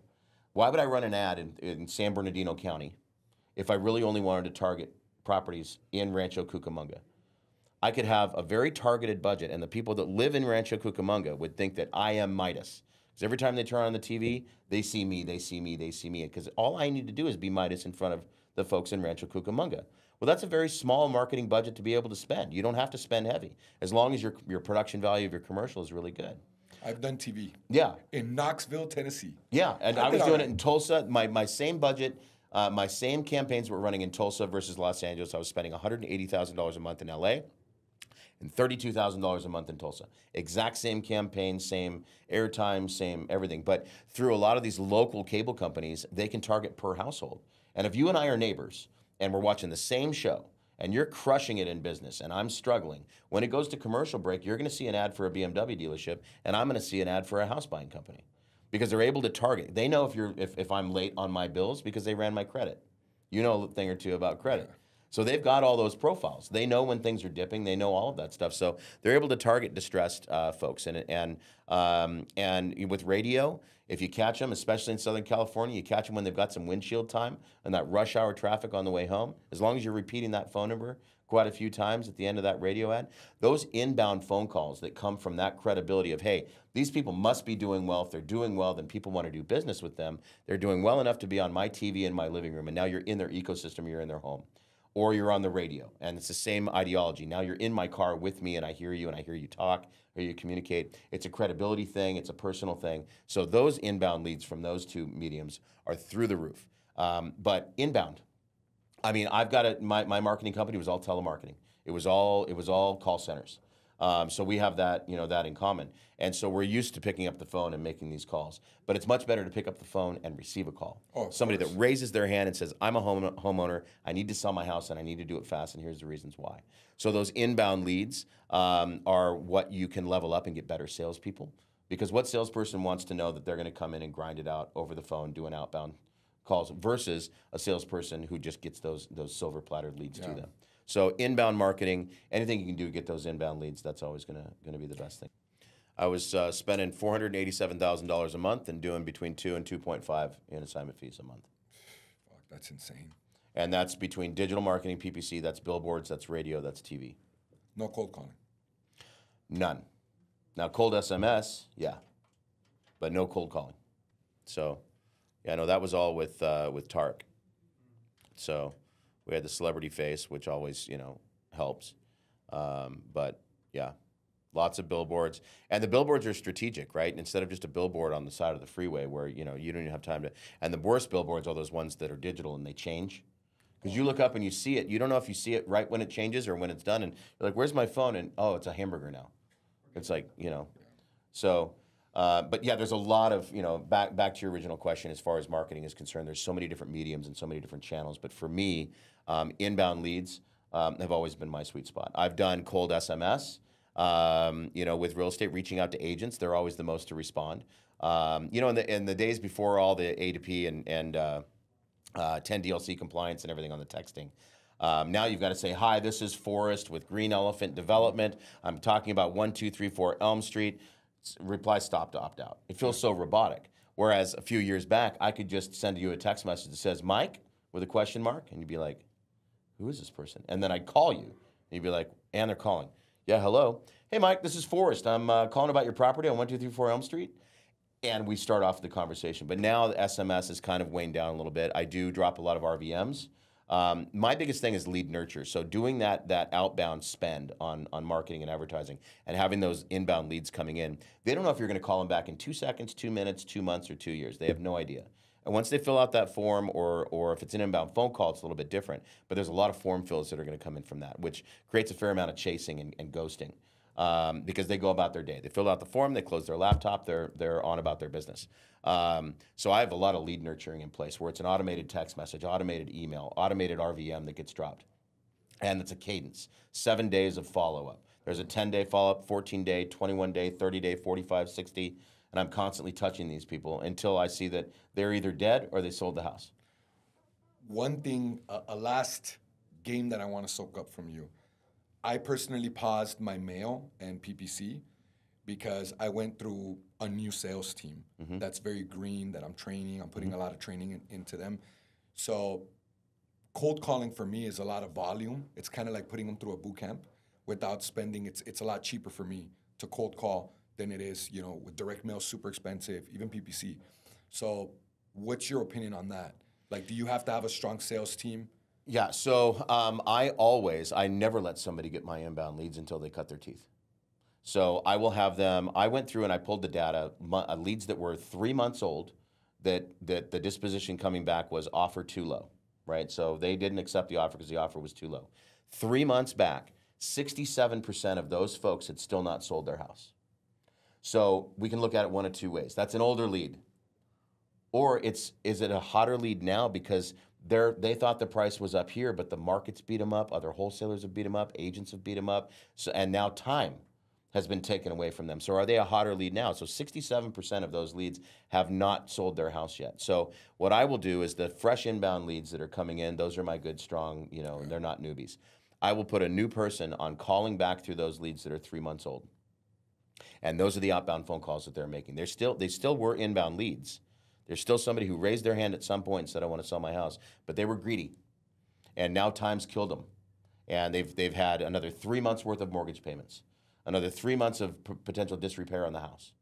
Why would I run an ad in San Bernardino County if I really only wanted to target properties in Rancho Cucamonga? I could have a very targeted budget, and the people that live in Rancho Cucamonga would think that I am Midas. Because every time they turn on the TV, they see me, they see me, they see me. Because all I need to do is be Midas in front of the folks in Rancho Cucamonga. Well, that's a very small marketing budget to be able to spend. You don't have to spend heavy, as long as your production value of your commercial is really good. I've done TV. Yeah. In Knoxville, Tennessee. Yeah, and I was doing it in Tulsa. My same budget, my same campaigns were running in Tulsa versus Los Angeles. I was spending $180,000 a month in LA and $32,000 a month in Tulsa. Exact same campaign, same airtime, same everything. But through a lot of these local cable companies, they can target per household. And if you and I are neighbors, and we're watching the same show, and you're crushing it in business, and I'm struggling, when it goes to commercial break, you're going to see an ad for a BMW dealership, and I'm going to see an ad for a house buying company, because they're able to target. They know if I'm late on my bills because they ran my credit. You know a thing or two about credit. Yeah. So they've got all those profiles. They know when things are dipping. They know all of that stuff. So they're able to target distressed folks. And with radio, if you catch them, especially in Southern California, you catch them when they've got some windshield time and that rush hour traffic on the way home. As long as you're repeating that phone number quite a few times at the end of that radio ad, those inbound phone calls that come from that credibility of, hey, these people must be doing well. If they're doing well, then people want to do business with them. They're doing well enough to be on my TV in my living room, and now you're in their ecosystem, you're in their home. Or you're on the radio, and it's the same ideology. Now you're in my car with me, and I hear you talk, or you communicate. It's a credibility thing. It's a personal thing. So those inbound leads from those two mediums are through the roof. But inbound, I mean, I've got my marketing company was all telemarketing. It was all call centers. So we have that, that in common. And so we're used to picking up the phone and making these calls. But it's much better to pick up the phone and receive a call. Somebody that raises their hand and says, I'm a homeowner, I need to sell my house, and I need to do it fast, and here's the reasons why. So those inbound leads are what you can level up and get better salespeople. Because what salesperson wants to know that they're going to come in and grind it out over the phone, doing outbound calls, versus a salesperson who just gets those silver platter leads to them. So inbound marketing, anything you can do to get those inbound leads, that's always going to be the best thing. I was spending $487,000 a month and doing between 2 and 2.5 in assignment fees a month. Fuck, that's insane. And that's between digital marketing, PPC, that's billboards, that's radio, that's TV. No cold calling. None. Now, cold SMS, yeah, but no cold calling. So, yeah, no, that was all with Tark. So we had the celebrity face, which always, helps. But, yeah, lots of billboards. And the billboards are strategic, right? Instead of just a billboard on the side of the freeway where, you don't even have time to. And the worst billboards are those ones that are digital and they change. Because you look up and you see it. You don't know if you see it right when it changes or when it's done. And you're like, where's my phone? And, oh, it's a hamburger now. It's like, So, but yeah, there's a lot of, back to your original question as far as marketing is concerned, there's so many different mediums and so many different channels. But for me, inbound leads have always been my sweet spot. I've done cold SMS, with real estate, reaching out to agents. They're always the most to respond. In the days before all the A2P and 10 DLC compliance and everything on the texting. Now you've got to say, hi, this is Forrest with Green Elephant Development. I'm talking about 1234 Elm Street. Reply stop to opt out. It feels so robotic. Whereas a few years back, I could just send you a text message that says, Mike, with a question mark, and you'd be like, who is this person? And then I'd call you, and you'd be like, and they're calling. Yeah, hello. Hey, Mike, this is Forrest. I'm calling about your property on 1234 Elm Street. And we start off the conversation. But now the SMS has kind of waned down a little bit. I do drop a lot of RVMs. My biggest thing is lead nurture. So doing that outbound spend on marketing and advertising and having those inbound leads coming in, they don't know if you're going to call them back in 2 seconds, 2 minutes, 2 months, or 2 years. They have no idea. And once they fill out that form, or if it's an inbound phone call, it's a little bit different. But there's a lot of form fills that are going to come in from that, which creates a fair amount of chasing and ghosting. Because they go about their day. They fill out the form, they close their laptop, they're on about their business. So I have a lot of lead nurturing in place where it's an automated text message, automated email, automated RVM that gets dropped. And it's a cadence, 7 days of follow-up. There's a 10-day follow-up, 14-day, 21-day, 30-day, 45, 60, and I'm constantly touching these people until I see that they're either dead or they sold the house. One thing, a last game that I want to soak up from you. I personally paused my mail and PPC because I went through a new sales team that's very green, that I'm training. I'm putting a lot of training into them. So cold calling for me is a lot of volume. It's kind of like putting them through a boot camp without spending. It's a lot cheaper for me to cold call than it is, with direct mail, super expensive, even PPC. So what's your opinion on that? Like, do you have to have a strong sales team? Yeah, so I never let somebody get my inbound leads until they cut their teeth. So I will have them, I went through and I pulled the data, leads that were 3 months old, that the disposition coming back was offer too low, right? So they didn't accept the offer because the offer was too low. 3 months back, 67% of those folks had still not sold their house. So we can look at it one of two ways. That's an older lead. Or is it a hotter lead now because they thought the price was up here, but the market's beat them up, other wholesalers have beat them up, agents have beat them up, and now time has been taken away from them. So are they a hotter lead now? So 67% of those leads have not sold their house yet. So what I will do is the fresh inbound leads that are coming in, those are my good, strong, they're not newbies. I will put a new person on calling back through those leads that are 3 months old. And those are the outbound phone calls that they're making. They still were inbound leads. There's still somebody who raised their hand at some point and said, I want to sell my house. But they were greedy. And now time's killed them. And they've had another 3 months worth of mortgage payments, another 3 months of potential disrepair on the house.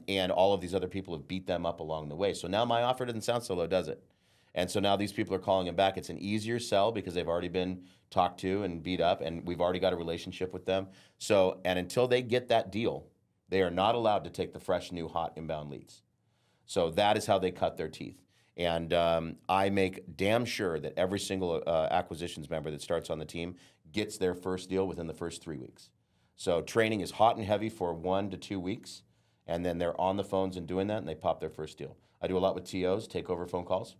And all of these other people have beat them up along the way. So now my offer doesn't sound so low, does it? And so now these people are calling them back. It's an easier sell because they've already been talked to and beat up, and we've already got a relationship with them. So, and until they get that deal, they are not allowed to take the fresh, new, hot inbound leads. So that is how they cut their teeth. And I make damn sure that every single acquisitions member that starts on the team gets their first deal within the first 3 weeks. So training is hot and heavy for 1 to 2 weeks, and then they're on the phones and doing that, and they pop their first deal. I do a lot with TOs, takeover phone calls,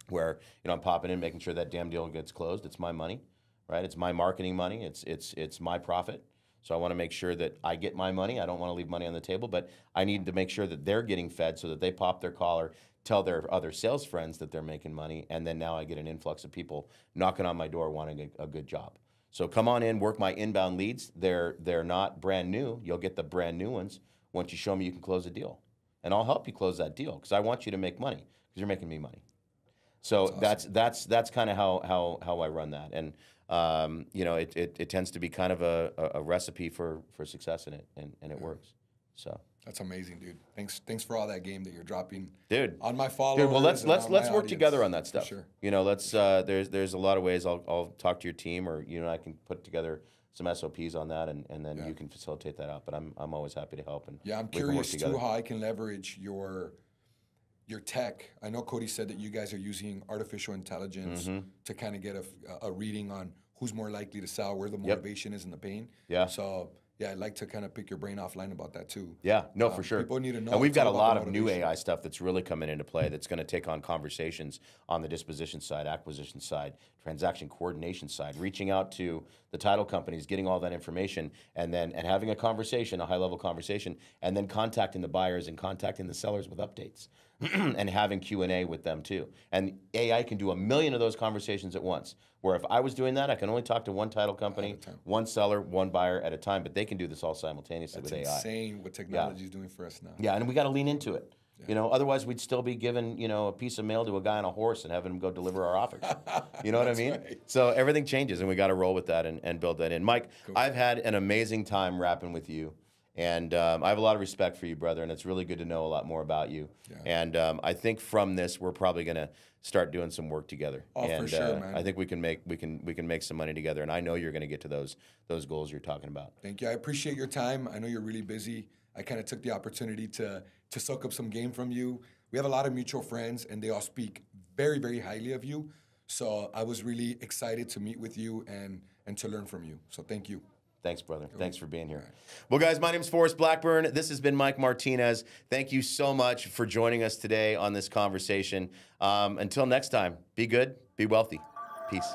where I'm popping in, making sure that damn deal gets closed. It's my money, right? It's my marketing money. It's my profit. So I want to make sure that I get my money. I don't want to leave money on the table, but I need to make sure that they're getting fed so that they pop their collar, tell their other sales friends that they're making money, and then now I get an influx of people knocking on my door wanting a good job. So come on in, work my inbound leads. They're not brand new. You'll get the brand new ones once you show me you can close a deal. And I'll help you close that deal because I want you to make money because you're making me money. So that's kind of how I run that, and you know, it tends to be kind of a recipe for success in it, and it works. So that's amazing, dude. Thanks for all that game that you're dropping, dude. On my followers. Dude, well, let's work together on that stuff. For sure. You know, let's there's a lot of ways I'll talk to your team, or you know, I can put together some SOPs on that, and then you can facilitate that out. But I'm always happy to help. And yeah, I'm curious too how I can leverage your tech. I know Cody said that you guys are using artificial intelligence to kind of get a reading on who's more likely to sell, where the motivation is in the pain. Yeah. So yeah, I'd like to kind of pick your brain offline about that too. Yeah, no, for sure. People need to know. And we've got a lot of new AI stuff that's really coming into play that's going to take on conversations on the disposition side, acquisition side, transaction coordination side, reaching out to the title companies, getting all that information, and having a conversation, a high-level conversation, and then contacting the buyers and contacting the sellers with updates. And having Q&A with them too. And AI can do a million of those conversations at once. Where if I was doing that, I can only talk to one title company, one seller, one buyer at a time. But they can do this all simultaneously with AI. That's insane what technology is doing for us now. Yeah, and we got to lean into it. Yeah. You know, otherwise we'd still be giving, you know, a piece of mail to a guy on a horse and having him go deliver our offers. You know what I mean? Right. So everything changes, and we got to roll with that and build that in. Mike, cool. I've had an amazing time rapping with you. And I have a lot of respect for you, brother, and it's really good to know a lot more about you. Yeah. And I think from this, we're probably going to start doing some work together. Oh, and, for sure, man. I think we can make some money together, and I know you're going to get to those goals you're talking about. Thank you. I appreciate your time. I know you're really busy. I kind of took the opportunity to soak up some game from you. We have a lot of mutual friends, and they all speak very, very highly of you. So I was really excited to meet with you and to learn from you. So thank you. Thanks, brother. Thanks for being here. Right. Well, guys, my name is Forrest Blackburn. This has been Mike Martinez. Thank you so much for joining us today on this conversation. Until next time, be good, be wealthy. Peace.